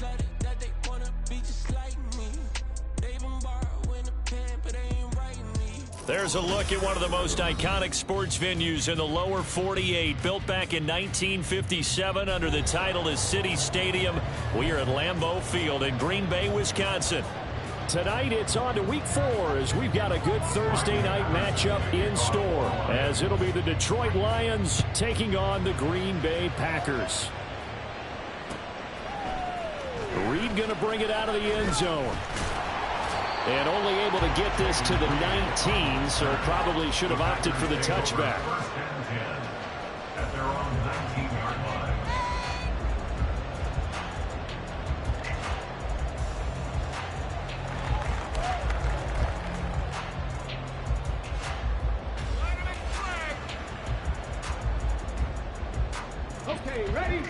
decided that they wanna be just like me. They been borrowing a pen, but they ain't writing me. There's a look at one of the most iconic sports venues in the lower 48, built back in 1957 under the title of City Stadium. We are at Lambeau Field in Green Bay, Wisconsin. Tonight it's on to week 4 as we've got a good Thursday night matchup in store, as it'll be the Detroit Lions taking on the Green Bay Packers. Reed going to bring it out of the end zone. And only able to get this to the 19, so probably should have opted for the touchback. Okay, ready?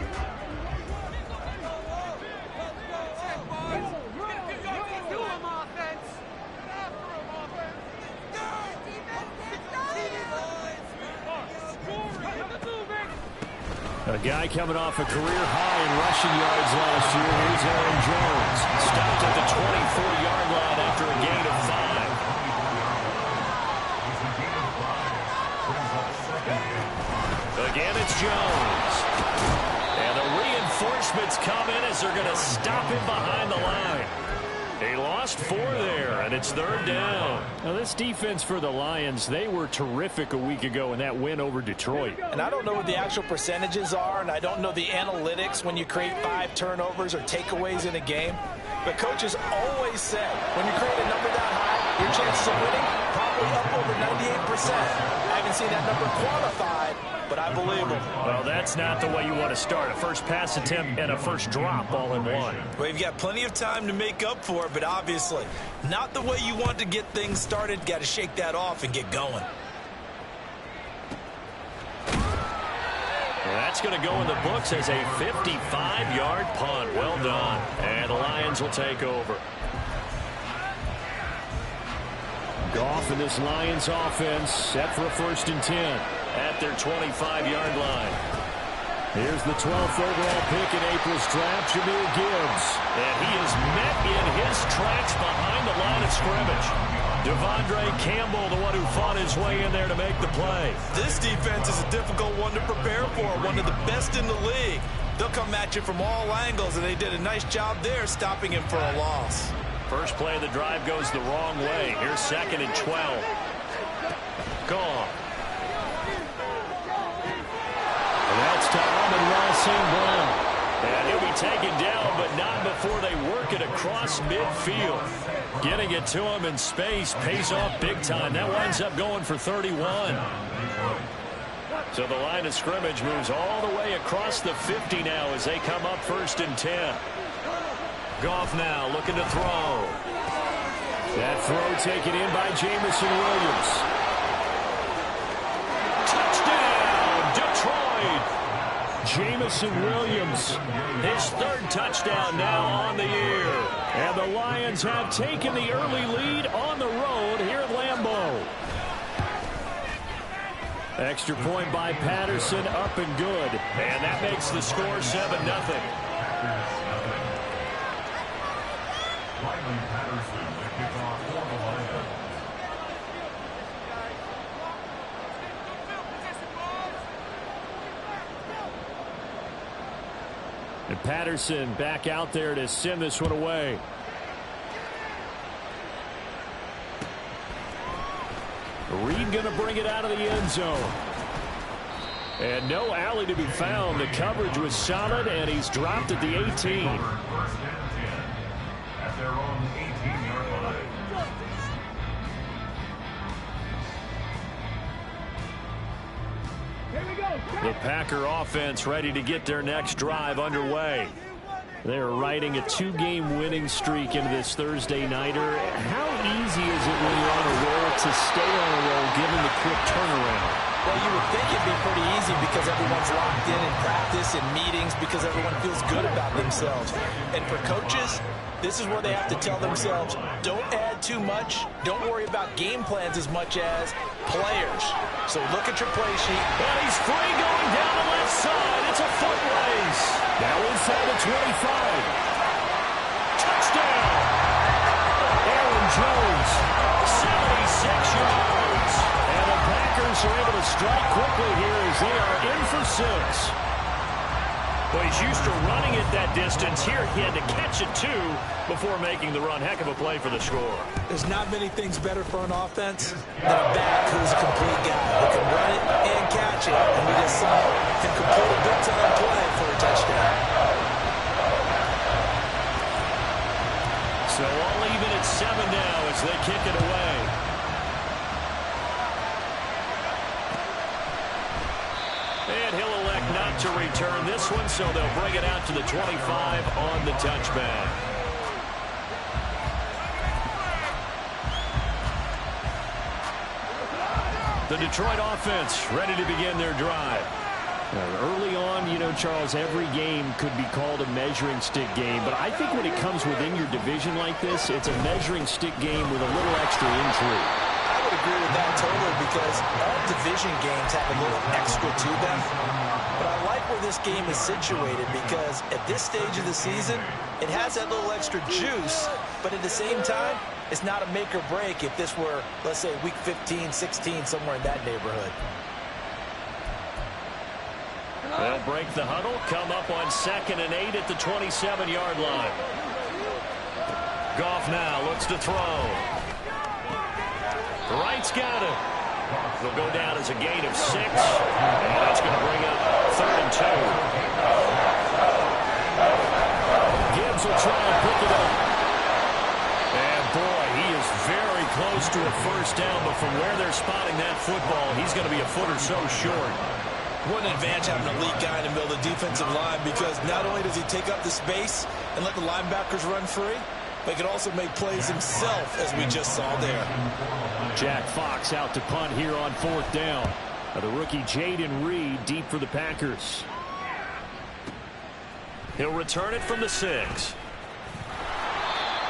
A guy coming off a career high in rushing yards last year. Here's Aaron Jones. Stopped at the 24-yard line after a gain of 5. Again, it's Jones. And the reinforcements come in as they're going to stop him behind the line. He lost 4 there, and it's 3rd down. Now, this defense for the Lions, they were terrific a week ago in that win over Detroit. And I don't know what the actual percentages are, and I don't know the analytics when you create 5 turnovers or takeaways in a game. But coaches always said, when you create a number that high, your chances of winning probably up over 98%. I haven't seen that number quantified, but I believe them. Well, that's not the way you want to start. A first pass attempt and a first drop all in one. Well, you've got plenty of time to make up for it, but obviously not the way you want to get things started. Got to shake that off and get going. That's going to go in the books as a 55-yard punt. Well done. And the Lions will take over. Goff in this Lions offense set for a 1st and 10. At their 25-yard line. Here's the 12th overall pick in April's draft, Jahmyr Gibbs. And he is met in his tracks behind the line of scrimmage. Devondre Campbell, the one who fought his way in there to make the play. This defense is a difficult one to prepare for, one of the best in the league. They'll come at you from all angles, and they did a nice job there stopping him for a loss. First play of the drive goes the wrong way. Here's 2nd and 12. Gone. That's to Amon-Ra St. Brown. And he'll be taken down, but not before they work it across midfield. Getting it to him in space pays off big time. That winds up going for 31. So the line of scrimmage moves all the way across the 50 now as they come up 1st and 10. Goff now looking to throw. That throw taken in by Jamison Williams. Touchdown, Detroit! Jamison Williams, his 3rd touchdown now on the year. And the Lions have taken the early lead on the road here at Lambeau. Extra point by Patterson, up and good. And that makes the score 7-0. And Patterson back out there to send this one away. Reed going to bring it out of the end zone. And no alley to be found. The coverage was solid, and he's dropped at the 18. At their own 18-yard line. The Packer offense ready to get their next drive underway. They're riding a 2-game winning streak into this Thursday nighter. How easy is it when you're on a roll to stay on a roll given the quick turnaround? Well, you would think it'd be pretty easy because everyone's locked in practice and meetings because everyone feels good about themselves. And for coaches, this is where they have to tell themselves, don't add too much. Don't worry about game plans as much as players. So look at your play sheet. And he's free going down the left side. It's a foot race. Now inside the 25. Chiefs are able to strike quickly here as they are in for 6. Well, he's used to running it that distance. Here he had to catch it, too, before making the run. Heck of a play for the score. There's not many things better for an offense than a back who's a complete guy who can run it and catch it. And we just saw him complete a big-time play for a touchdown. So all even at 7 now as they kick it away. And he'll elect not to return this one, so they'll bring it out to the 25 on the touchback. The Detroit offense ready to begin their drive. Early on, you know, Charles, every game could be called a measuring stick game. But I think when it comes within your division like this, it's a measuring stick game with a little extra intrigue. I would agree with that totally because all division games have a little extra to them. But I like where this game is situated because at this stage of the season, it has that little extra juice. But at the same time, it's not a make or break if this were, let's say, week 15, 16, somewhere in that neighborhood. They'll break the huddle, come up on 2nd and 8 at the 27-yard line. Goff now looks to throw. Wright's got it. It'll go down as a gain of 6. And that's going to bring up 3rd and 2. Gibbs will try and pick it up. And boy, he is very close to a first down, but from where they're spotting that football, he's going to be a foot or so short. What an advantage having an elite guy in the middle of the defensive line because not only does he take up the space and let the linebackers run free, but he can also make plays himself, as we just saw there. Jack Fox out to punt here on 4th down. The rookie Jaden Reed deep for the Packers. He'll return it from the 6.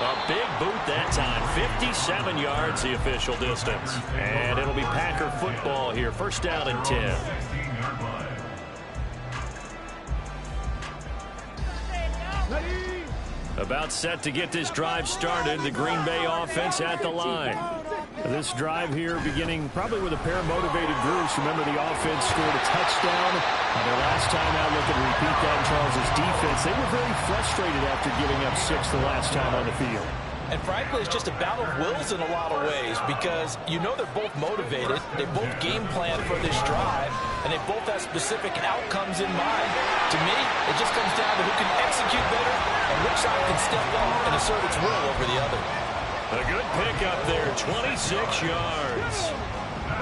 A big boot that time. 57 yards the official distance. And it'll be Packer football here. First down and 10. About set to get this drive started. The Green Bay offense at the line. This drive here beginning probably with a pair of motivated groups. Remember, the offense scored a touchdown on their last time out. Look at repeat that in Charles's defense. They were very frustrated after giving up 6 the last time on the field. And frankly, it's just a battle of wills in a lot of ways because you know they're both motivated. They both game plan for this drive, and they both have specific outcomes in mind. To me, it just comes down to who can execute better and which side can step up and assert its will over the other. A good pickup there, 26 yards.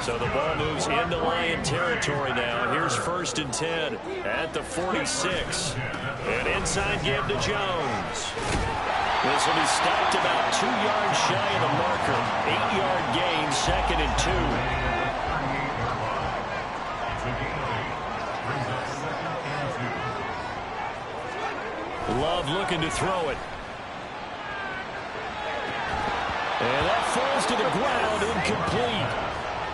So the ball moves into Lion territory now. Here's 1st and 10 at the 46. And inside give to Jones. This will be stopped about 2 yards shy of the marker. 8-yard gain, 2nd and 2. Love looking to throw it. And that falls to the ground, incomplete.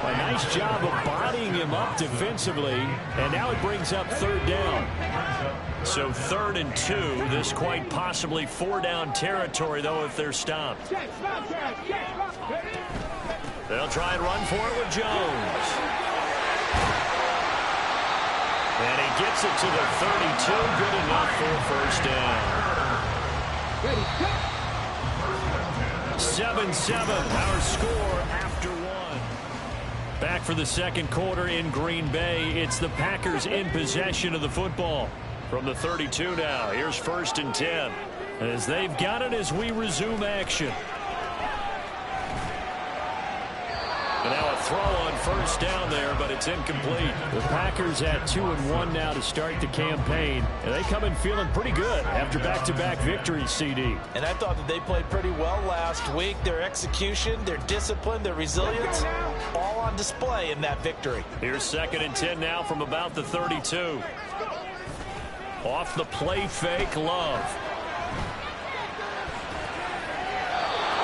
A nice job of bodying him up defensively, and now it brings up 3rd down. So 3rd and 2, this quite possibly 4-down territory, though, if they're stopped. They'll try and run for it with Jones. And he gets it to the 32, good enough for a first down. 7-7, our score after 1. Back for the second quarter in Green Bay. It's the Packers in possession of the football. From the 32 now, here's 1st and 10. As they've got it as we resume action. And now a throw on first down there, but it's incomplete. The Packers at 2-1 now to start the campaign. And they come in feeling pretty good after back-to-back victories, CD. And I thought that they played pretty well last week. Their execution, their discipline, their resilience, all on display in that victory. Here's 2nd and 10 now from about the 32. Off the play fake, Love.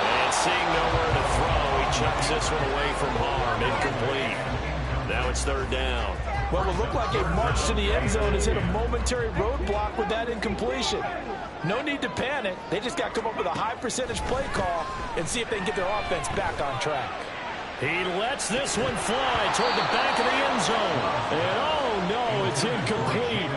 And seeing nowhere to throw, he chucks this one away from harm. Incomplete. Now it's 3rd down. Well, it looked like a march to the end zone has hit a momentary roadblock with that incompletion. No need to panic. They just got to come up with a high percentage play call and see if they can get their offense back on track. He lets this one fly toward the back of the end zone. And oh no, it's incomplete.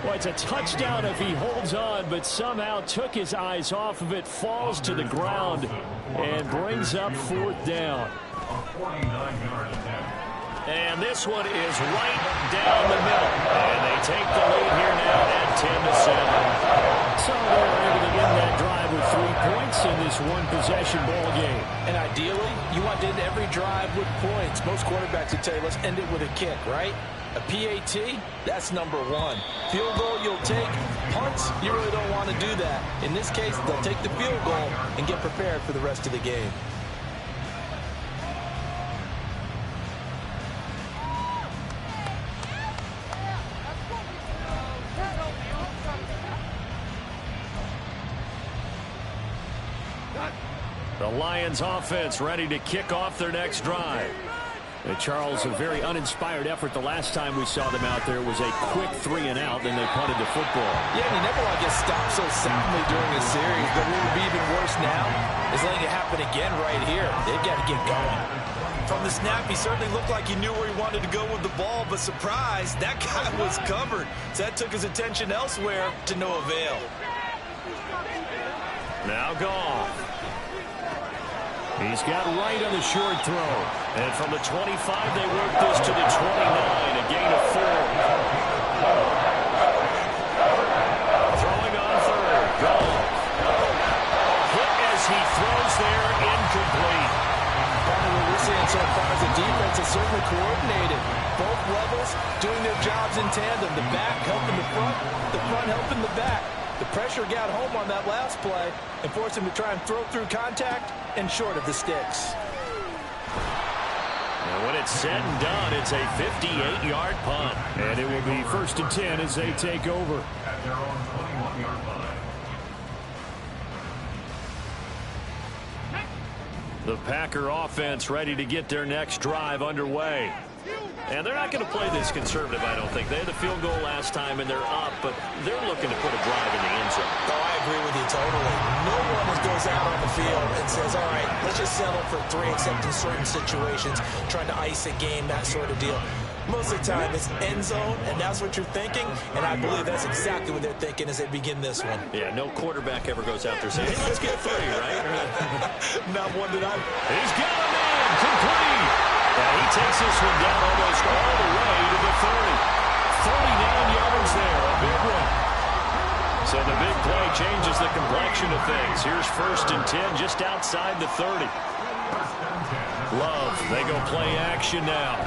Well, it's a touchdown if he holds on, but somehow took his eyes off of it, falls to the ground, and brings up 4th down. And this one is right down the middle. And they take the lead here now at 10-7. So they're able to end that drive with 3 points in this one-possession ball game. And ideally, you want to end every drive with points. Most quarterbacks would tell you, let's end it with a kick, right? A PAT, that's number 1. Field goal you'll take. Punts, you really don't want to do that. In this case, they'll take the field goal and get prepared for the rest of the game. The Lions offense ready to kick off their next drive. And Charles, a very uninspired effort the last time we saw them out there. Was a quick 3-and-out, then they punted the football. Yeah, and you never want to get stopped so soundly during a series. But what would be even worse now is letting it happen again right here. They've got to get going. From the snap, he certainly looked like he knew where he wanted to go with the ball, but surprise, that guy was covered. So that took his attention elsewhere to no avail. Now Goff. He's got right on the short throw. And from the 25, they work this to the 29, a gain of 4. Throwing on 3rd. Goff. Hit as he throws there, incomplete. What we're seeing so far as the defense is certainly coordinated. Both levels doing their jobs in tandem. The back helping the front helping the back. The pressure got home on that last play and forced him to try and throw through contact and short of the sticks. And when it's said and done, it's a 58-yard punt. And it will be 1st and 10 as they take over. At their own 21-yard line. The Packer offense ready to get their next drive underway. And they're not going to play this conservative, I don't think. They had the field goal last time, and they're up, but they're looking to put a drive in the end zone. Oh, I agree with you totally. No one goes out on the field and says, all right, let's just settle for 3, except in certain situations, trying to ice a game, that sort of deal. Most of the time, it's end zone, and that's what you're thinking, and I believe that's exactly what they're thinking as they begin this one. Yeah, no quarterback ever goes out there saying, hey, let's get 3, right? Not one that I've... He's got a man, complete. And he takes this one down almost all the way to the 30. 39 yards there, a big one. So the big play changes the complexion of things. Here's 1st and 10 just outside the 30. Love, they go play action now.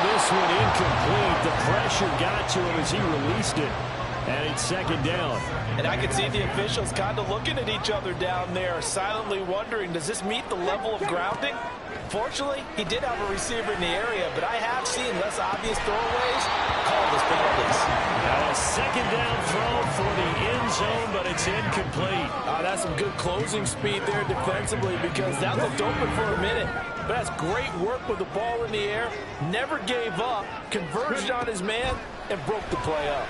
This one incomplete. The pressure got to him as he released it. And it's 2nd down. And I can see the officials kind of looking at each other down there, silently wondering, does this meet the level of grounding? Fortunately, he did have a receiver in the area, but I have seen less obvious throwaways called as penalties. Now a 2nd down throw for the end zone, but it's incomplete. That's some good closing speed there defensively, because that looked open for a minute. But that's great work with the ball in the air. Never gave up, converged on his man, and broke the play up.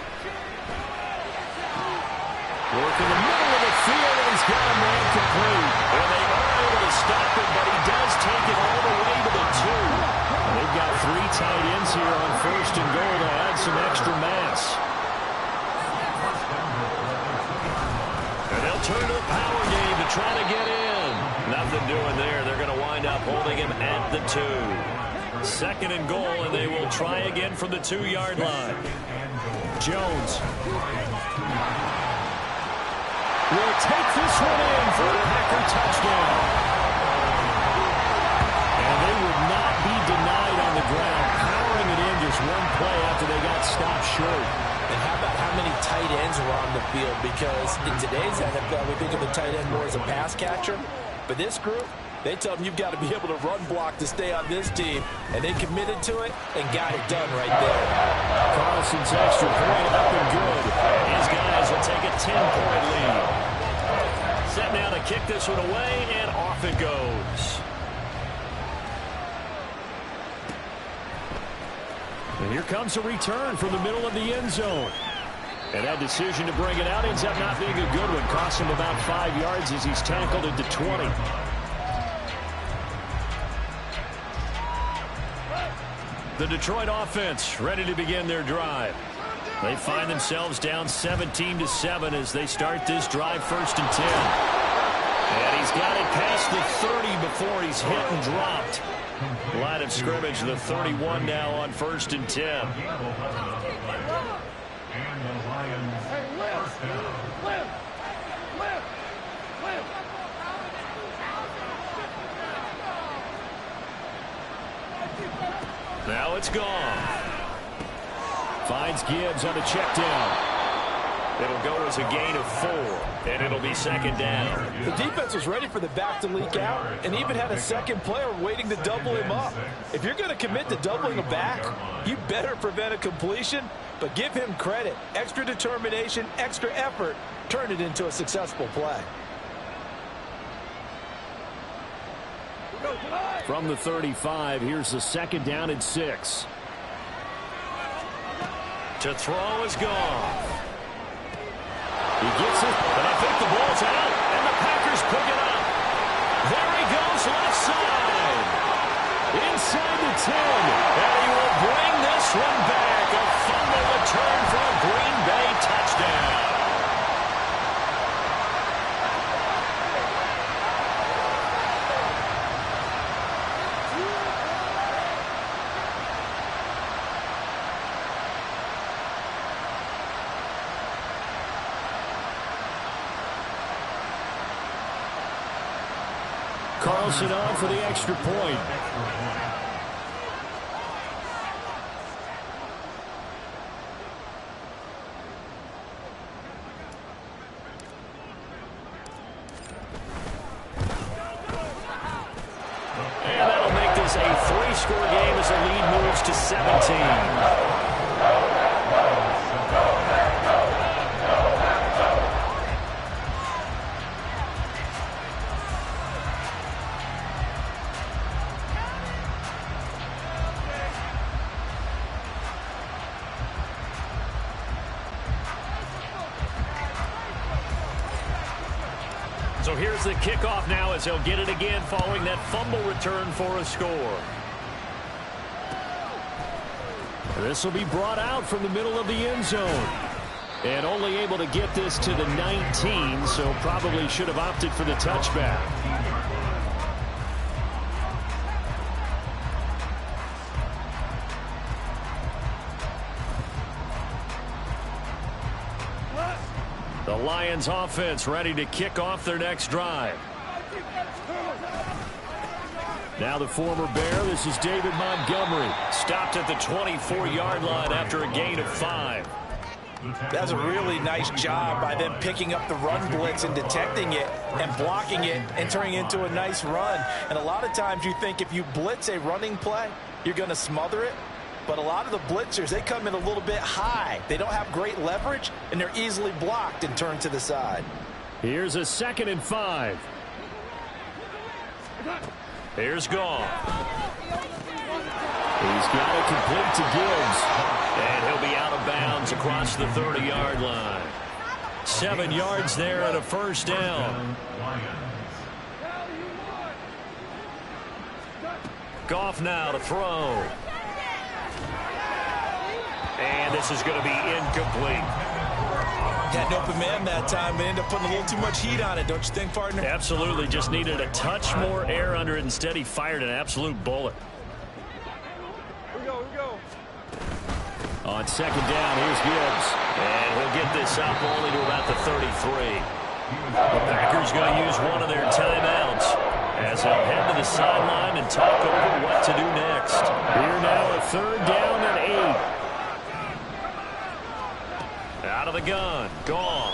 Work in the middle of the field, and he's got a man complete. And they are able to stop him, but he does take it all the way to the 2. And they've got 3 tight ends here on 1st and goal to add some extra mass. And they'll turn to the power game to try to get in. Nothing doing there. They're going to wind up holding him at the 2. 2nd and goal, and they will try again from the 2-yard line. Jones will take this one in for a Packer touchdown. And they would not be denied on the ground, powering it in just one play after they got stopped short. And how about how many tight ends were on the field? Because in today's NFL, we think of the tight end more as a pass catcher. But this group, they tell them you've got to be able to run block to stay on this team. And they committed to it and got it done right there. Carlson's extra point up and good. His guys will take a 10-point lead. Set now to kick this one away, and off it goes. And here comes a return from the middle of the end zone. And that decision to bring it out ends up not being a good one. Cost him about 5 yards as he's tackled into 20. The Detroit offense ready to begin their drive. They find themselves down 17-7 as they start this drive, 1st and 10. And he's got it past the 30 before he's hit and dropped. Line of scrimmage, the 31 now on 1st and 10. And the Lions first down. Now it's gone. Finds Gibbs on the check down. It'll go as a gain of 4, and it'll be 2nd down. The defense was ready for the back to leak out and even had a second player waiting to double him up. If you're going to commit to doubling a back, you better prevent a completion, but give him credit. Extra determination, extra effort, turn it into a successful play. From the 35, here's the 2nd down and 6. To throw is gone. He gets it, but I think the ball's out, and the Packers pick it up. There he goes, left side. Inside the 10, and he will bring this one back. A fumble return for a Green Bay touchdown. Carlson on for the extra point. And that'll make this a 3-score game as the lead moves to 17. So here's the kickoff now as he'll get it again following that fumble return for a score. This will be brought out from the middle of the end zone. And only able to get this to the 19, so probably should have opted for the touchback. The Lions offense ready to kick off their next drive. Now the former Bear, this is David Montgomery. Stopped at the 24-yard line after a gain of 5. That's a really nice job by them picking up the run blitz and detecting it and blocking it and turning it into a nice run. And a lot of times you think if you blitz a running play, you're going to smother it. But a lot of the blitzers, they come in a little bit high. They don't have great leverage, and they're easily blocked and turned to the side. Here's a 2nd and 5. Here's Gone. He's got it complete to Gibbs. And he'll be out of bounds across the 30-yard line. 7 yards there and a 1st down. Goff now to throw. And this is going to be incomplete. Had an open man that time, but ended up putting a little too much heat on it, don't you think, partner? Absolutely. Just needed a touch more air under it. Instead, he fired an absolute bullet. Here we go. On 2nd down, here's Gibbs. And he'll get this up only to about the 33. The Packers going to use one of their timeouts as they'll head to the sideline and talk over what to do next. Here now a 3rd down and 8. Out of the gun. Gone.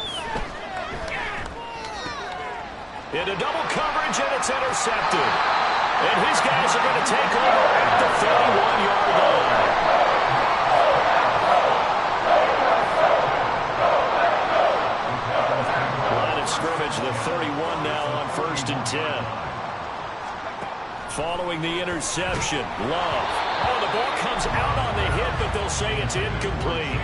Into double coverage, and it's intercepted. And his guys are going to take over at the 31-yard line. Line of scrimmage, the 31 now on 1st and 10. Following the interception, Love. Oh, the ball comes out on the hit, but they'll say it's incomplete.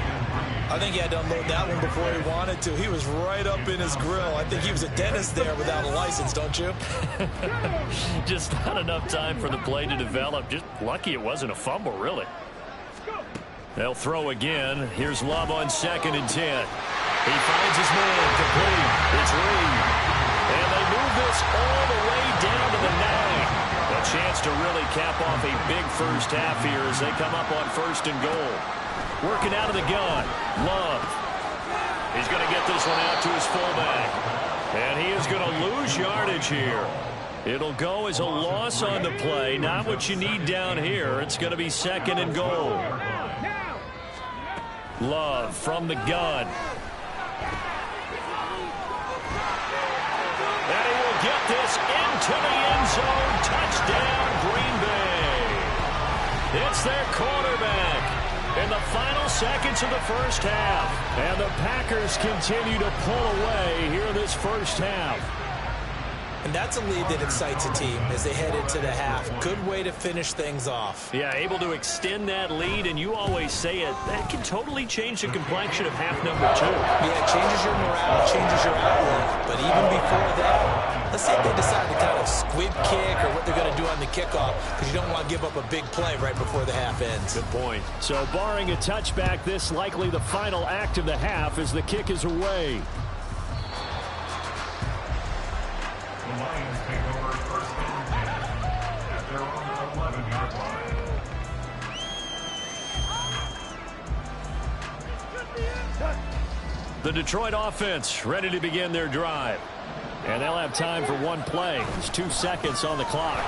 I think he had to unload that one before he wanted to. He was right up in his grill. I think he was a dentist there without a license, don't you? Just not enough time for the play to develop. Just lucky it wasn't a fumble, really. They'll throw again. Here's Love on 2nd and 10. He finds his man, complete. It's Reed. And they move this all the way down to the 9. A chance to really cap off a big first half here as they come up on 1st and goal. Working out of the gun, Love. He's going to get this one out to his fullback. And he is going to lose yardage here. It'll go as a loss on the play. Not what you need down here. It's going to be 2nd and goal. Love from the gun. And he will get this into the end zone. Touchdown, Green Bay. It's their quarterback in the final seconds of the first half. And the Packers continue to pull away here in this first half. And that's a lead that excites a team as they head into the half. Good way to finish things off. Yeah, able to extend that lead, and you always say it, that can totally change the complexion of half number 2. Yeah, it changes your morale, changes your outlook. But even before that, let's say if they decide to kind of squib kick or what they're going to do on the kickoff, because you don't want to give up a big play right before the half ends. Good point. So barring a touchback, this likely the final act of the half as the kick is away. The Lions take over 1st and 10 at their own 11-yard line. The Detroit offense ready to begin their drive. And they'll have time for one play. There's 2 seconds on the clock.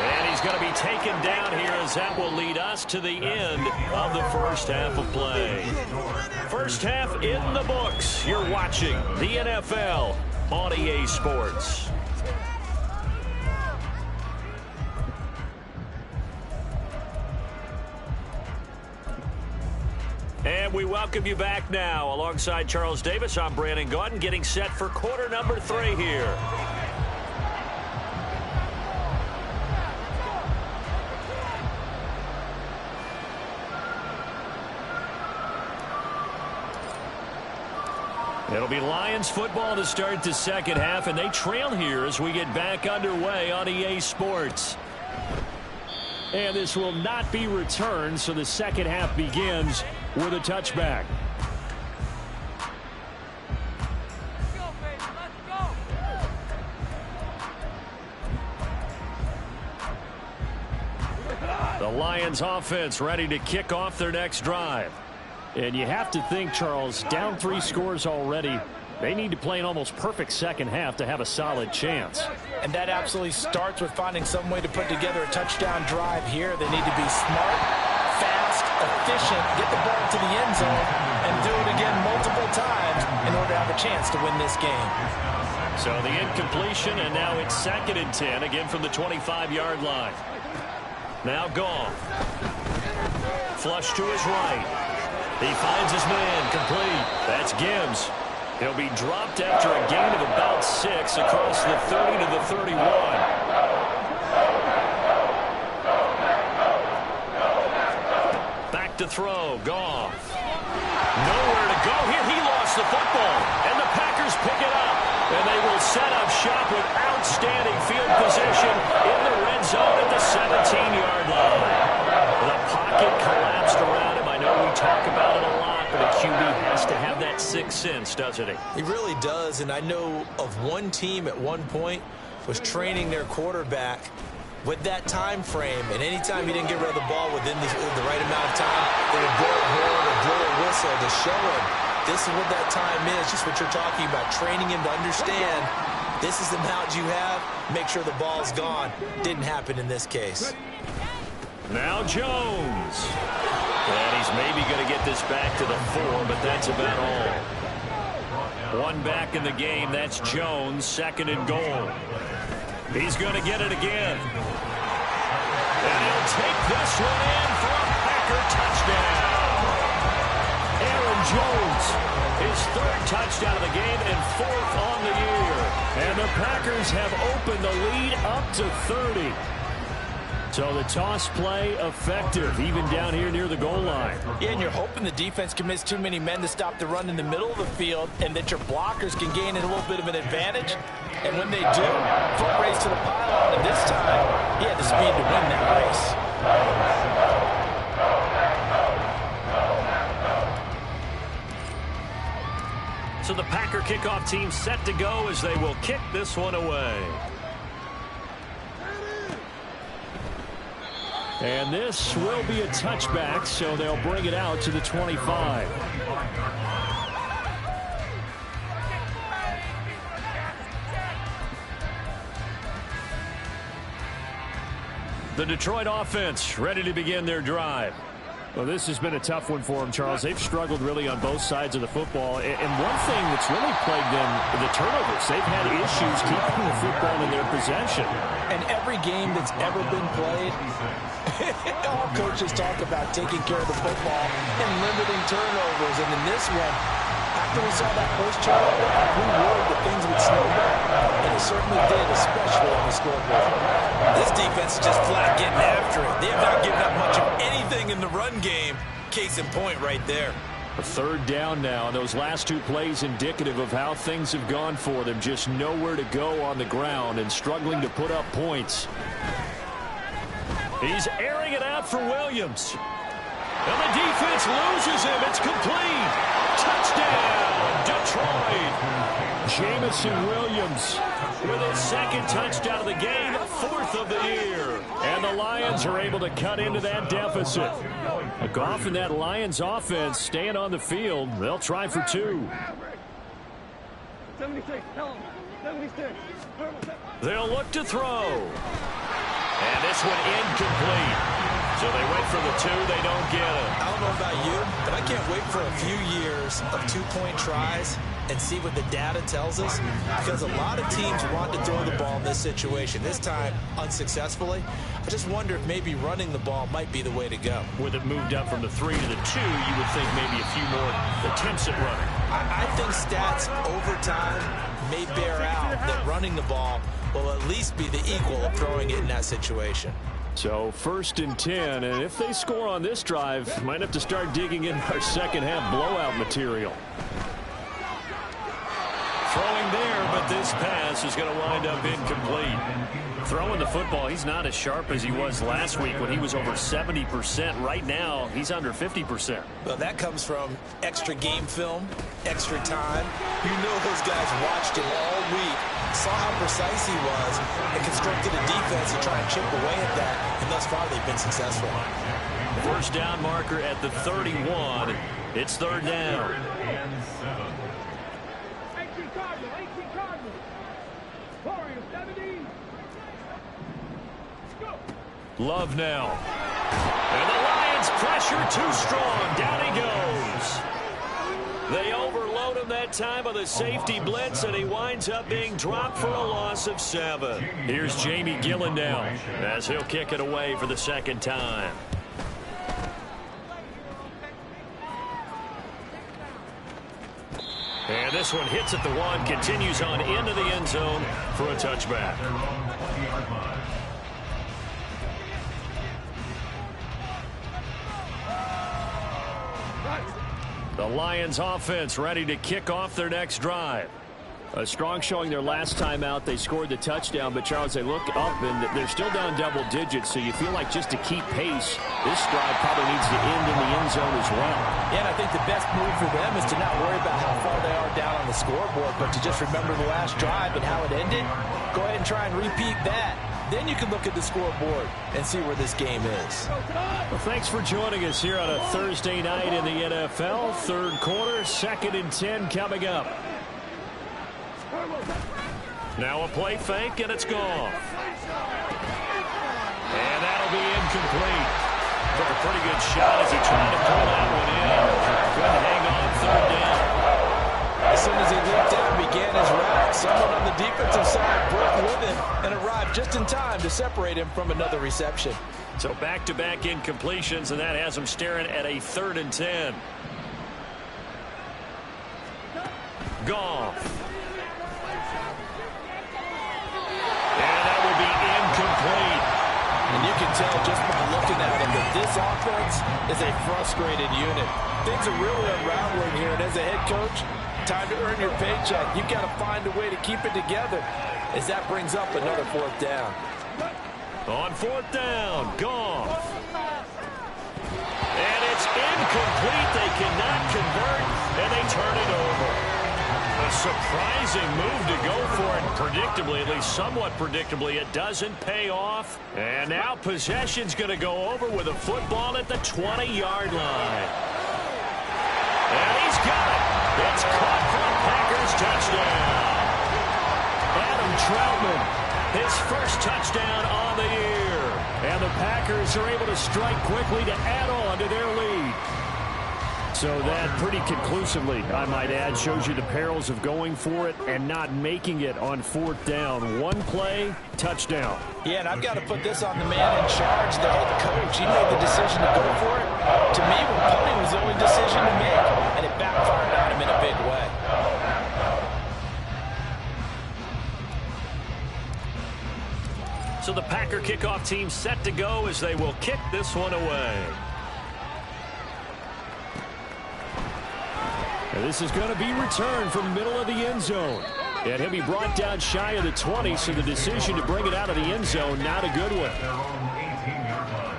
And he's going to be taken down here as that will lead us to the end of the first half of play. First half in the books. You're watching the NFL on EA Sports. And we welcome you back now. Alongside Charles Davis, I'm Brandon Gaudin, getting set for quarter number 3 here. It'll be Lions football to start the second half, and they trail here as we get back underway on EA Sports. And this will not be returned, so the second half begins with a touchback. The Lions offense ready to kick off their next drive. And you have to think, Charles, down 3 scores already. They need to play an almost perfect second half to have a solid chance. And that absolutely starts with finding some way to put together a touchdown drive here. They need to be smart, fast, efficient, get the ball to the end zone, and do it again multiple times in order to have a chance to win this game. So the incompletion, and now it's 2nd and 10, again from the 25-yard line. Now Goff. Flush to his right. He finds his man, complete. That's Gibbs. He'll be dropped after a gain of about 6 across the 30 to the 31. Back to throw, Goff. Nowhere to go here. He lost the football, and the Packers pick it up. And they will set up shop with outstanding field position in the red zone at the 17-yard line. The pocket collapsed around him. I know we talk about it a lot, but a QB has to have that 6th sense, doesn't he? He really does, and I know of one team at one point was training their quarterback with that time frame, and anytime he didn't get rid of the ball within the right amount of time, they would blow a horn or blow a whistle to show him this is what that time is, just what you're talking about, training him to understand this is the amount you have, make sure the ball's gone. Didn't happen in this case. Now Jones. And he's maybe going to get this back to the 4, but that's about all. One back in the game, that's Jones, 2nd and goal. He's going to get it again. And he'll take this one in for a Packer touchdown. Aaron Jones, his 3rd touchdown of the game and 4th on the year. And the Packers have opened the lead up to 30. So the toss play effective, even down here near the goal line. Yeah, and you're hoping the defense commits too many men to stop the run in the middle of the field and that your blockers can gain a little bit of an advantage. And when they do, foot race to the pylon. And this time, he had the speed to win that race. the Packer kickoff team set to go as they will kick this one away. And this will be a touchback, so they'll bring it out to the 25. The Detroit offense ready to begin their drive. Well, this has been a tough one for them, Charles. They've struggled really on both sides of the football. And one thing that's really plagued them, the turnovers. They've had issues keeping the football in their possession. And every game that's ever been played, all coaches talk about taking care of the football and limiting turnovers. And in this one, after we saw that first turnover, we worried that things would snowball. And it certainly did, especially on the scoreboard. This defense is just flat getting after it. They have not given up much of anything in the run game. Case in point right there. A third down now, and those last two plays indicative of how things have gone for them. Just nowhere to go on the ground and struggling to put up points. He's airing it out for Williams. And the defense loses him. It's complete. Touchdown, Detroit. Jamison Williams with his second touchdown of the game, fourth of the year. And the Lions are able to cut into that deficit. Goff and that Lions offense staying on the field. They'll try for two. 76, tell him. 76. They'll look to throw. And this one incomplete. So they went for the two. They don't get it. I don't know about you, but I can't wait for a few years of two-point tries and see what the data tells us, because a lot of teams want to throw the ball in this situation. This time, unsuccessfully. I just wonder if maybe running the ball might be the way to go. With it moved up from the 3 to the 2, you would think maybe a few more attempts at running. I think stats over time may bear out that running the ball will at least be the equal of throwing it in that situation. So 1st and 10, and if they score on this drive, might have to start digging in our second half blowout material. Throwing there, but this pass is going to wind up incomplete. Throwing the football, he's not as sharp as he was last week when he was over 70%. Right now, he's under 50%. Well, that comes from extra game film, extra time. You know those guys watched him all week, saw how precise he was, and constructed a defense to try and chip away at that, and thus far they've been successful. First down marker at the 31. It's third down. 18 Cardinal, 18 Cardinal. Warriors, 17. Go. Love now. And the Lions pressure too strong. Down he goes. They overload him that time with a safety blitz, and he winds up being dropped for a loss of 7. Here's Jamie Gillen now as he'll kick it away for the second time. And this one hits at the 1, continues on into the end zone for a touchback. The Lions offense ready to kick off their next drive. A strong showing their last time out. They scored the touchdown, but Charles, they look up and they're still down double digits, so you feel like just to keep pace, this drive probably needs to end in the end zone as well. Yeah, and I think the best move for them is to not worry about how far they are down on the scoreboard, but to just remember the last drive and how it ended. Go ahead and try and repeat that. Then you can look at the scoreboard and see where this game is. Well, thanks for joining us here on a Thursday night in the NFL. Third quarter, 2nd and 10 coming up. Now a play fake, and it's gone. And that'll be incomplete. Took a pretty good shot as he tried to pull that one in. Couldn't hang on third down. As soon as he leaped out and began his route, someone on the defensive side broke with him and arrived just in time to separate him from another reception. So back-to-back incompletions, and that has him staring at a 3rd and 10. Goff. And that will be incomplete. And you can tell just by looking at him that this offense is a frustrated unit. Things are really unraveling here, and as a head coach, time to earn your paycheck. You've got to find a way to keep it together as that brings up another 4th down. On 4th down, Goff. And it's incomplete. They cannot convert, and they turn it over. surprising move to go for it. Predictably, at least somewhat predictably, it doesn't pay off. And now possession's going to go over with a football at the 20-yard line. And he's got it. It's caught for a Packers touchdown. Adam Troutman, his first touchdown on the year. And the Packers are able to strike quickly to add on to their lead. So that pretty conclusively, I might add, shows you the perils of going for it and not making it on fourth down. One play, touchdown. Yeah, and I've got to put this on the man in charge, the head coach. He made the decision to go for it. To me, punting was the only decision to make, and it backfired on him in a big way. So the Packer kickoff team set to go as they will kick this one away. And this is going to be returned from middle of the end zone. And he'll be brought down shy of the 20, so the decision to bring it out of the end zone, not a good one. Their own 18-yard line.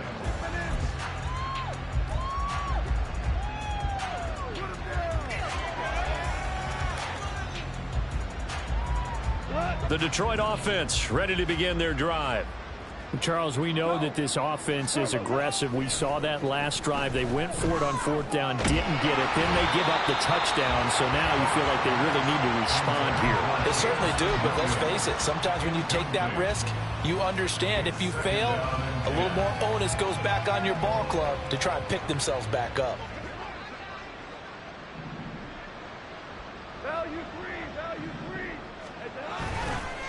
The Detroit offense ready to begin their drive. Charles, we know that this offense is aggressive. We saw that last drive. They went for it on fourth down, didn't get it. Then they give up the touchdown, so now you feel like they really need to respond here. They certainly do, but let's face it, sometimes when you take that risk, you understand if you fail, a little more onus goes back on your ball club to try and pick themselves back up. Value three.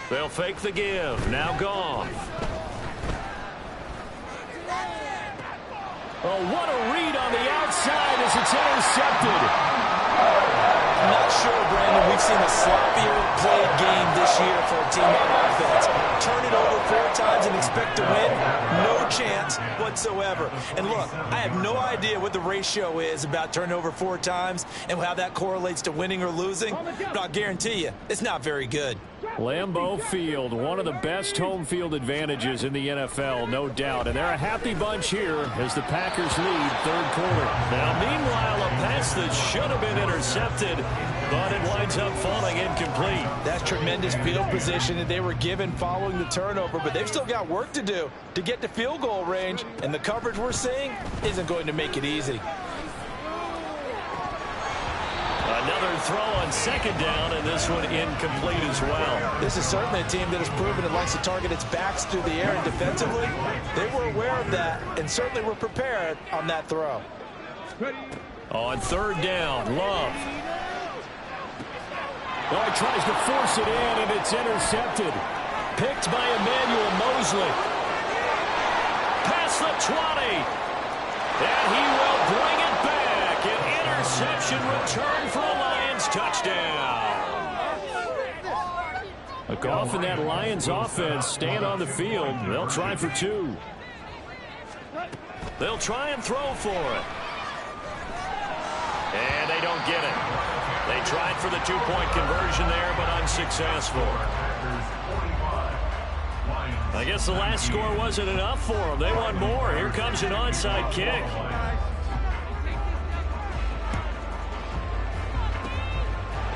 They'll fake the give. Now gone. Oh, what a read on the outside as it's intercepted. I'm not sure, Brandon, we've seen a sloppier played game this year for a team on offense. Turn it over 4 times and expect to win? No chance whatsoever. And look, I have no idea what the ratio is about turning over 4 times and how that correlates to winning or losing, but I'll guarantee you, it's not very good. Lambeau Field, one of the best home field advantages in the NFL, no doubt. And they're a happy bunch here as the Packers lead third quarter. Now, meanwhile, a pass that should have been intercepted, but it winds up falling incomplete. That's tremendous field position that they were given following the turnover, but they've still got work to do to get to field goal range, and the coverage we're seeing isn't going to make it easy. Another throw on second down, and this one incomplete as well. This is certainly a team that has proven it likes to target its backs through the air, and defensively, they were aware of that and certainly were prepared on that throw. On third down, Love. Oh, he tries to force it in, and it's intercepted. Picked by Emmanuel Mosley. Past the 20. And he will bring it back. An interception return for a Lions touchdown. A Goff and that Lions offense staying on the field. They'll try for 2. They'll try and throw for it. And they don't get it. They tried for the 2-point conversion there, but unsuccessful. I guess the last score wasn't enough for them. They want more. Here comes an onside kick.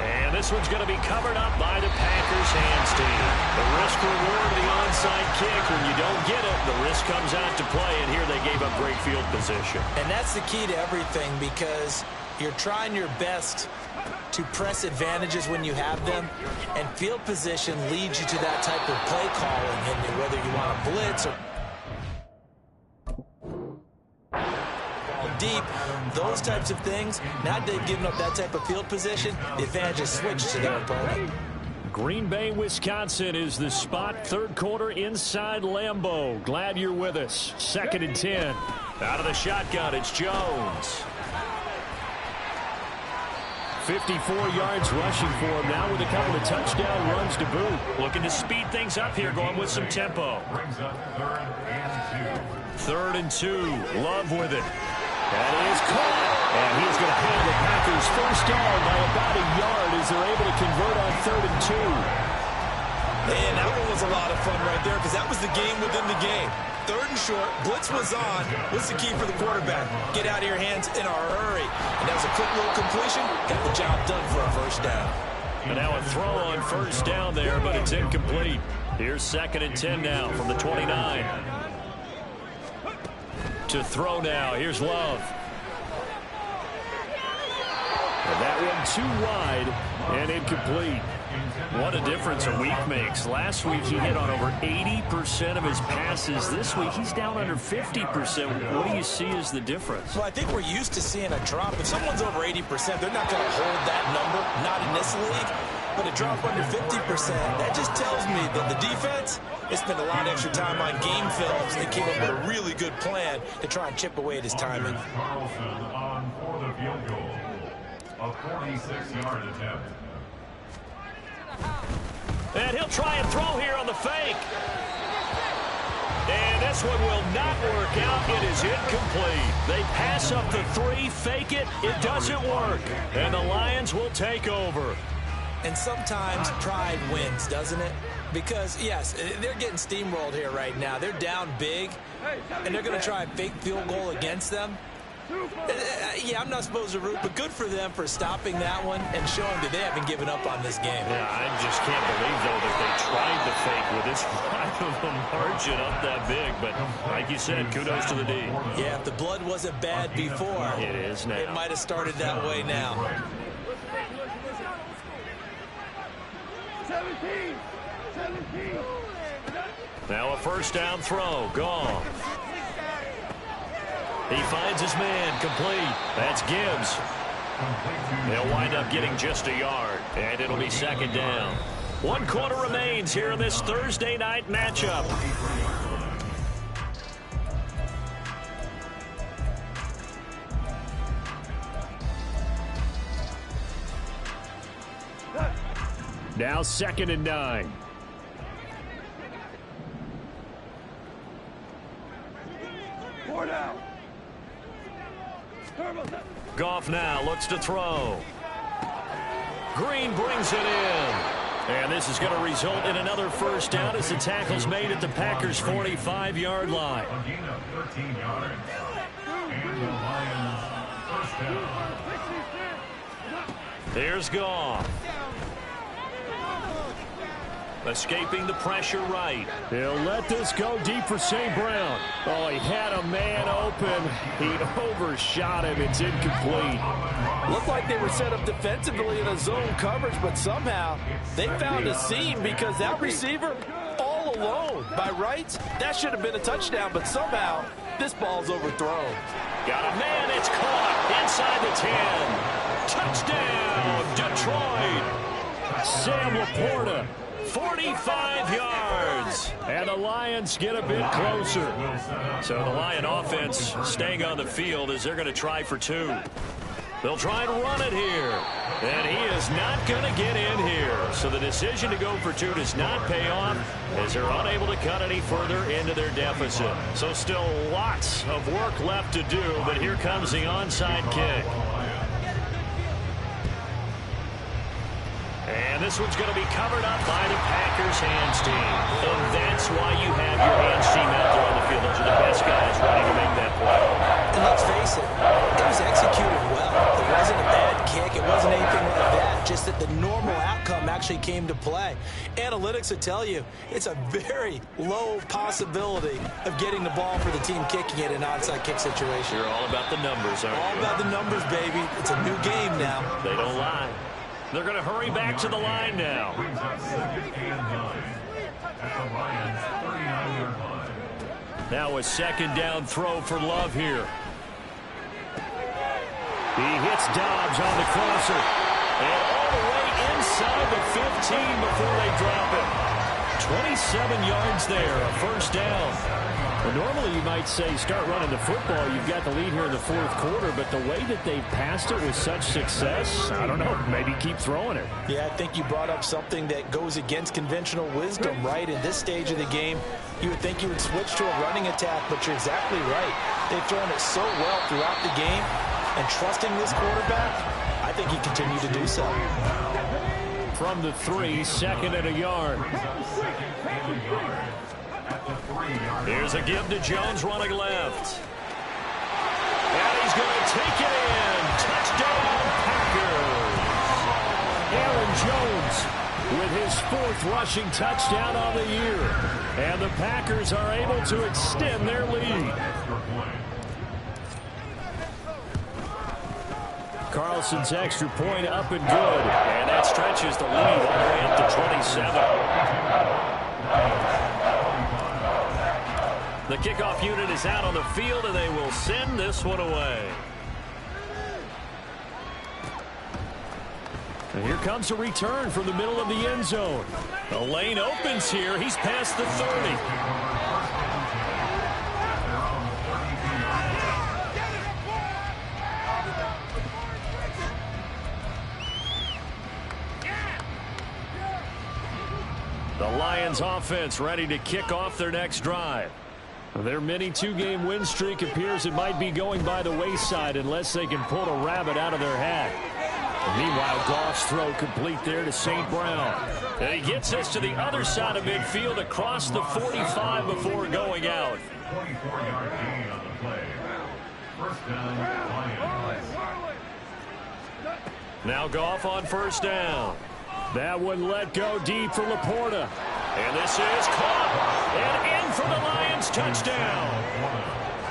And this one's going to be covered up by the Packers hands team. The risk reward of the onside kick. When you don't get it, the risk comes out to play, and here they gave up great field position. And that's the key to everything, because you're trying your best to press advantages when you have them, and field position leads you to that type of play calling, and whether you want to blitz or deep, those types of things. Now they've given up that type of field position, the advantage is switched to their opponent. Green Bay, Wisconsin is the spot. Third quarter inside Lambeau. Glad you're with us. 2nd and 10. Out of the shotgun, it's Jones. 54 yards rushing for him now with a couple of touchdown runs to boot. Looking to speed things up here, going with some tempo. Brings up 3rd and 2. 3rd and 2. Love with it. That is caught. And he's going to hand the Packers first down by about a yard as they're able to convert on 3rd and 2. And that one was a lot of fun right there, because that was the game within the game. 3rd and short, blitz was on. What's the key for the quarterback? Get out of your hands in a hurry. And that was a quick little completion. Got the job done for a first down. And now a throw on first down there, but it's incomplete. Here's 2nd and 10 now from the 29. To throw now. Here's Love. And that one too wide and incomplete. What a difference a week makes. Last week he hit on over 80% of his passes. This week he's down under 50%. What do you see as the difference? Well, I think we're used to seeing a drop. If someone's over 80%, they're not going to hold that number, not in this league. But a drop under 50%, that just tells me that the defense has spent a lot of extra time on game films and came up with a really good plan to try and chip away at his timing. Carlson on for the field goal. A 46-yard attempt. And he'll try and throw here on the fake. And this one will not work out. It is incomplete. They pass up the 3, fake it. It doesn't work. And the Lions will take over. And sometimes pride wins, doesn't it? Because, yes, they're getting steamrolled here right now. They're down big, and they're going to try a fake field goal against them. Yeah, I'm not supposed to root, but good for them for stopping that one and showing that they haven't given up on this game. Yeah, I just can't believe, though, that they tried to fake with this wide of a margin up that big. But like you said, kudos to the D. Yeah, if the blood wasn't bad before, it is now. It might have started that way now. 17. Now a first down throw. Gone. He finds his man, complete. That's Gibbs. They'll wind up getting just a yard, and it'll be 2nd down. 1 quarter remains here in this Thursday night matchup. Now 2nd and 9. Goff now looks to throw. Green brings it in. And this is going to result in another first down as the tackle's made at the Packers' 45-yard line. A gain of 13 yards. And the Lions first down. Here's Goff. Escaping the pressure right. He'll let this go deep for St. Brown. Oh, he had a man open. He overshot him. It's incomplete. Looked like they were set up defensively in a zone coverage, but somehow they found a seam because that receiver all alone. By rights, that should have been a touchdown, but somehow this ball's overthrown. Got a man. It's caught inside the 10. Touchdown, Detroit. Sam Laporta. 45 yards. And the Lions get a bit closer. So the Lion offense staying on the field as they're going to try for 2. They'll try and run it here. And he is not going to get in here. So the decision to go for 2 does not pay off as they're unable to cut any further into their deficit. So still lots of work left to do, but here comes the onside kick. And this one's going to be covered up by the Packers hands team. And that's why you have your hands team out there on the field. Those are the best guys ready to make that play. And let's face it, it was executed well. It wasn't a bad kick. It wasn't anything like that. Just that the normal outcome actually came to play. Analytics will tell you it's a very low possibility of getting the ball for the team kicking it in an onside kick situation. You're all about the numbers, aren't you? All about the numbers, baby. It's a new game now. They don't lie. They're going to hurry back to the line now. Brings up 2nd and 9 at the Lions' 39-yard line. Now a 2nd down throw for Love here. He hits Dobbs on the crosser. And all the way inside the 15 before they drop it. 27 yards there, a first down. Well, normally you might say start running the football. You've got the lead here in the 4th quarter, but the way that they've passed it with such success, I don't know, maybe keep throwing it. Yeah, I think you brought up something that goes against conventional wisdom, right? In this stage of the game, you would think you would switch to a running attack, but you're exactly right. They've thrown it so well throughout the game, and trusting this quarterback, I think he continued to do so. From the 3, 2nd and a yard. Here's a give to Jones running left. And he's going to take it in. Touchdown, Packers. Aaron Jones with his 4th rushing touchdown on the year. And the Packers are able to extend their lead. Carlson's extra point up and good. And that stretches the lead all the way up to 27. The kickoff unit is out on the field, and they will send this one away. And here comes a return from the middle of the end zone. The lane opens here. He's past the 30. The Lions offense ready to kick off their next drive. Their mini 2-game win streak appears it might be going by the wayside unless they can pull a rabbit out of their hat. Meanwhile, Goff's throw complete there to St. Brown. And he gets us to the other side of midfield across the 45 before going out. 24-yard gain on the play. First down, Lions. Now Goff on first down. That one let go deep for Laporta. And this is caught. And in for the Lions touchdown.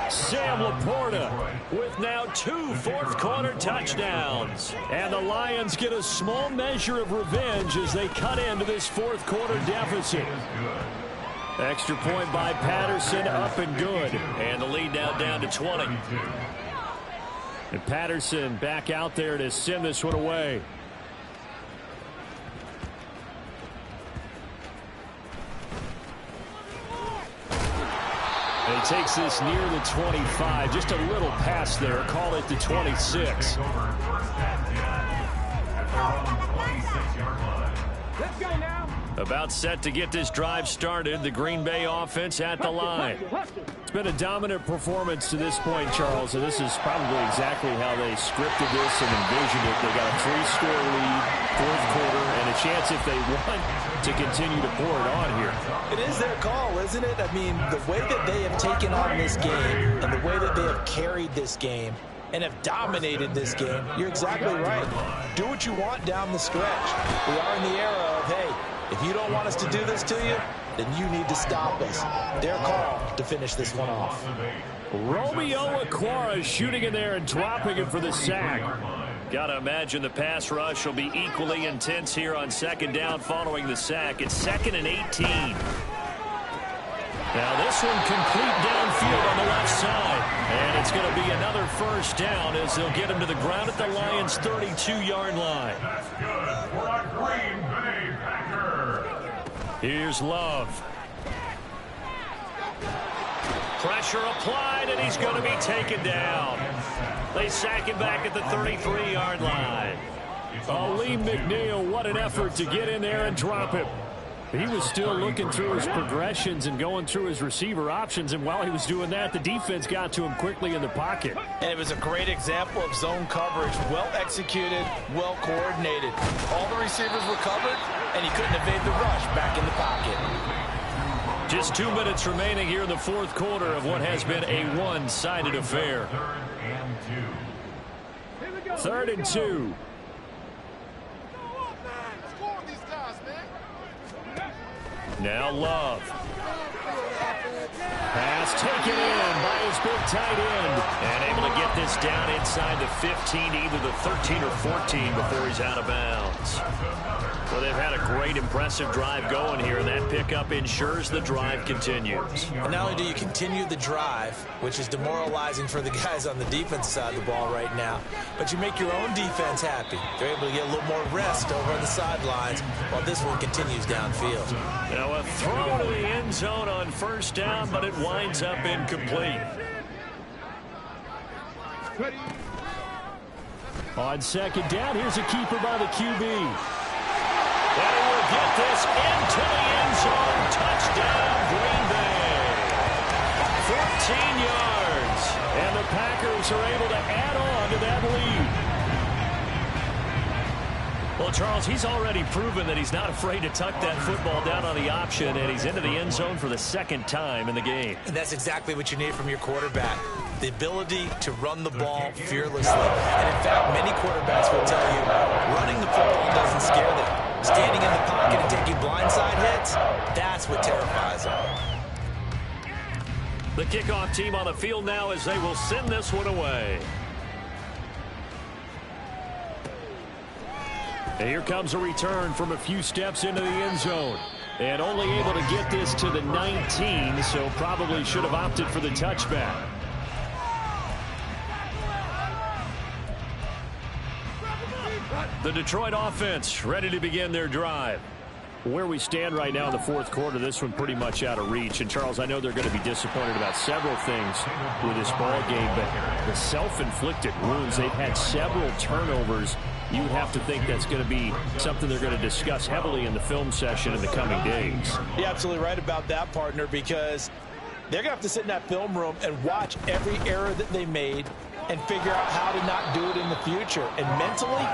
Sam Laporta with now 2 fourth-quarter touchdowns. And the Lions get a small measure of revenge as they cut into this fourth-quarter deficit. Extra point by Patterson, up and good. And the lead now down to 20. And Patterson back out there to send this one away. And he takes this near the 25, just a little past there, call it the 26. Let's go now. About set to get this drive started, the Green Bay offense at the line. It's been a dominant performance to this point, Charles, and this is probably exactly how they scripted this and envisioned it. They got a 3-score lead, fourth quarter, and a chance if they want to continue to pour it on here. It is their call, isn't it? I mean, the way that they have taken on this game and the way that they have carried this game and have dominated this game, you're exactly right. Do what you want down the stretch. We are in the era of, hey, if you don't want us to do this to you, then you need to stop us. Their call to finish this one off. Romeo Okwara shooting in there and dropping it for the sack. Got to imagine the pass rush will be equally intense here on second down following the sack. It's 2nd and 18. Now this one complete downfield on the left side. And it's going to be another first down as they'll get him to the ground at the Lions' 32-yard line. That's good for a Green Bay Packer. Here's Love. Pressure applied, and he's going to be taken down. They sack him back at the 33-yard line. Lee McNeil, what an effort to get in there and drop him. He was still looking through his progressions and going through his receiver options, and while he was doing that, the defense got to him quickly in the pocket. And it was a great example of zone coverage, well executed, well coordinated. All the receivers were covered, and he couldn't evade the rush back in the pocket. Just 2 minutes remaining here in the fourth quarter of what has been a one-sided affair. 3rd and 2. Now Love. Pass taken in by his big tight end. And able to get this down inside the 15, either the 13 or 14 before he's out of bounds. Well, they've had a great, impressive drive going here, and that pickup ensures the drive continues. And not only do you continue the drive, which is demoralizing for the guys on the defense side of the ball right now, but you make your own defense happy. They're able to get a little more rest over on the sidelines while this one continues downfield. Now a throw to the end zone on first down, but it winds up incomplete. On second down, here's a keeper by the QB. And he will get this into the end zone. Touchdown, Green Bay. 14 yards. And the Packers are able to add on to that lead. Well, Charles, he's already proven that he's not afraid to tuck that football down on the option, and he's into the end zone for the second time in the game. And that's exactly what you need from your quarterback. The ability to run the ball fearlessly. And in fact, many quarterbacks will tell you running the football doesn't scare them. Standing in the pocket and taking blindside hits, that's what terrifies them. The kickoff team on the field now as they will send this one away. And here comes a return from a few steps into the end zone. And only able to get this to the 19, so probably should have opted for the touchback. The Detroit offense ready to begin their drive. Where we stand right now in the fourth quarter, this one pretty much out of reach. And, Charles, I know they're going to be disappointed about several things with this ball game, but the self-inflicted wounds, they've had several turnovers. You would have to think that's going to be something they're going to discuss heavily in the film session in the coming days. You're absolutely right about that, partner, because they're going to have to sit in that film room and watch every error that they made and figure out how to not do it in the future. And mentally,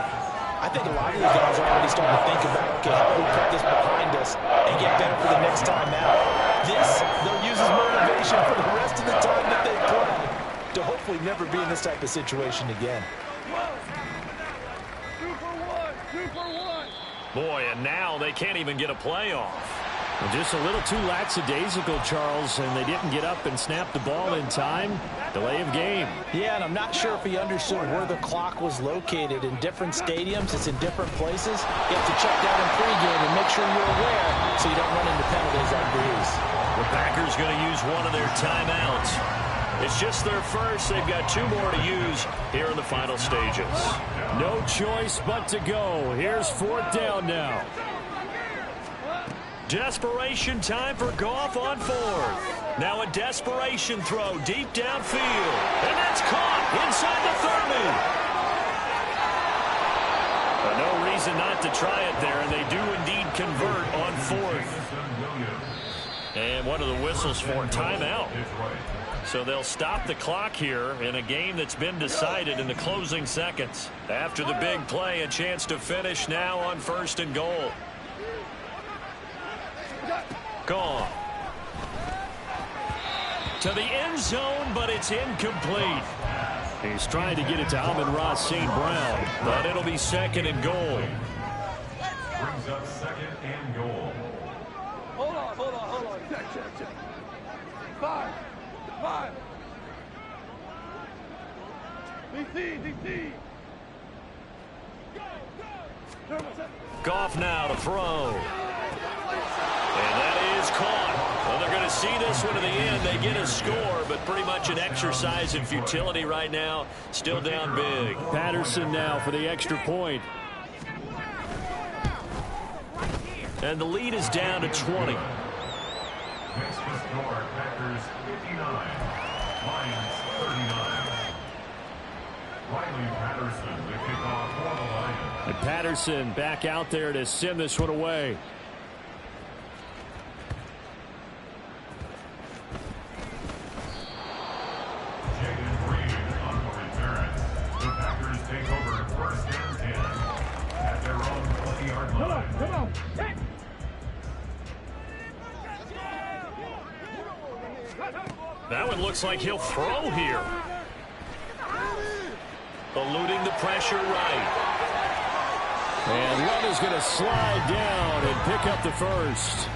I think a lot of these guys are already starting to think about, okay, how do we put this behind us and get better for the next time out? This, they'll use as motivation for the rest of the time that they play to hopefully never be in this type of situation again. 2 for 1, 2 for 1. Boy, and now they can't even get a play off. Just a little too lackadaisical, Charles, and they didn't get up and snap the ball in time. Delay of game. Yeah, and I'm not sure if he understood where the clock was located. In different stadiums, it's in different places. You have to check that in pregame and make sure you're aware so you don't run into penalties like these. The Packers going to use one of their timeouts. It's just their first. They've got 2 more to use here in the final stages. No choice but to go. Here's 4th down now. Desperation time for Goff on 4th. Now a desperation throw deep downfield. And that's caught inside the 30. No reason not to try it there, and they do indeed convert on 4th. And one of the whistles for timeout. So they'll stop the clock here in a game that's been decided in the closing seconds. After the big play, a chance to finish now on 1st and goal. Gone. To the end zone, but it's incomplete. He's trying to get it to Amon-Ra St. Brown, but it'll be 2nd and goal. Brings up 2nd and goal. Hold on. Check. 5. DC. Goff now to throw. And that is caught. Well, they're going to see this one to the end. They get a score, but pretty much an exercise in futility right now. Still down big. Patterson now for the extra point. And the lead is down to 20. Next to score, Packers 59, Lions 39. Riley Patterson, the kickoff for the Lions. And Patterson back out there to send this one away. Jaden Reed on the return. The Packers take over 1st and 10 at their own 20-yard line. Come on. That one looks like he'll throw here. Eluding the pressure right. And Love is going to slide down and pick up the 1st.